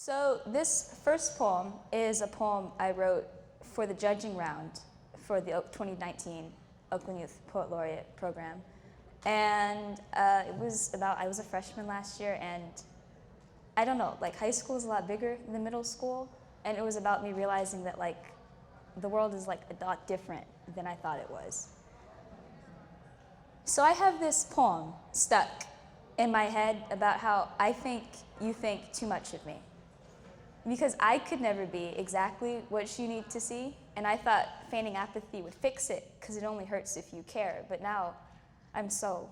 So this first poem is a poem I wrote for the judging round for the 2019 Oakland Youth Poet Laureate program. And it was about, I was a freshman last year, and I don't know, like high school is a lot bigger than middle school, and it was about me realizing that like the world is like a lot different than I thought it was. So I have this poem stuck in my head about how I think you think too much of me. Because I could never be exactly what you need to see, and I thought feigning apathy would fix it, because it only hurts if you care, but now I'm so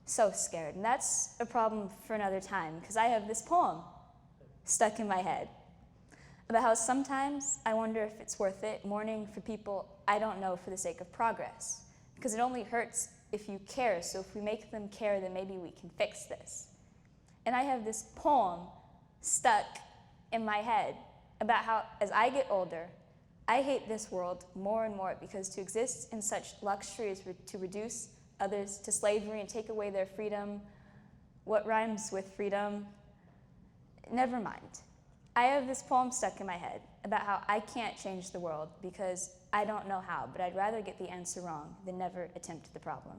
scared. And that's a problem for another time, because I have this poem stuck in my head about how sometimes I wonder if it's worth it mourning for people I don't know for the sake of progress, because it only hurts if you care, so if we make them care, then maybe we can fix this. And I have this poem stuck in my head about how, as I get older, I hate this world more and more, because to exist in such luxury is to reduce others to slavery and take away their freedom. What rhymes with freedom? Never mind. I have this poem stuck in my head about how I can't change the world because I don't know how, but I'd rather get the answer wrong than never attempt the problem.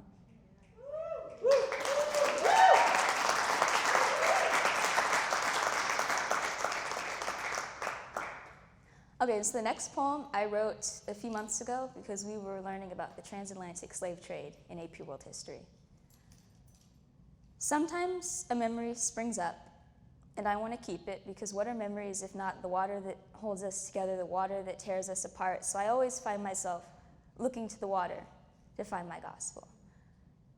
Okay, so the next poem I wrote a few months ago because we were learning about the transatlantic slave trade in AP World History. Sometimes a memory springs up, and I want to keep it, because what are memories if not the water that holds us together, the water that tears us apart? So I always find myself looking to the water to find my gospel.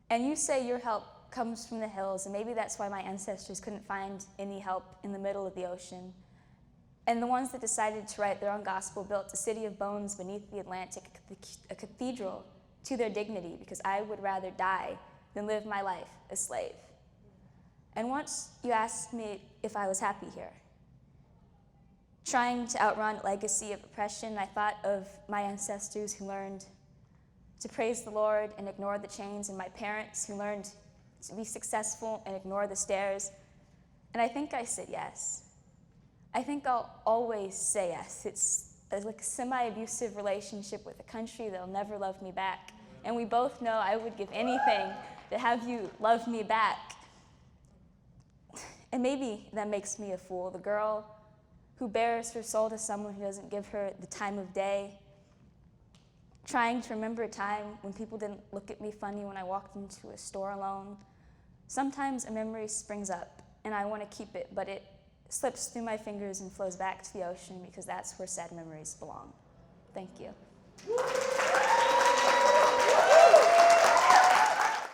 And you say your help comes from the hills, and maybe that's why my ancestors couldn't find any help in the middle of the ocean. And the ones that decided to write their own gospel built a city of bones beneath the Atlantic, a cathedral to their dignity, because I would rather die than live my life a slave. And once you asked me if I was happy here. Trying to outrun a legacy of oppression, I thought of my ancestors who learned to praise the Lord and ignore the chains, and my parents who learned to be successful and ignore the stares. And I think I said yes. I think I'll always say yes. It's like a semi-abusive relationship with a country that'll never love me back. And we both know I would give anything to have you love me back. And maybe that makes me a fool, the girl who bears her soul to someone who doesn't give her the time of day. Trying to remember a time when people didn't look at me funny when I walked into a store alone. Sometimes a memory springs up, and I want to keep it, but it slips through my fingers and flows back to the ocean, because that's where sad memories belong. Thank you.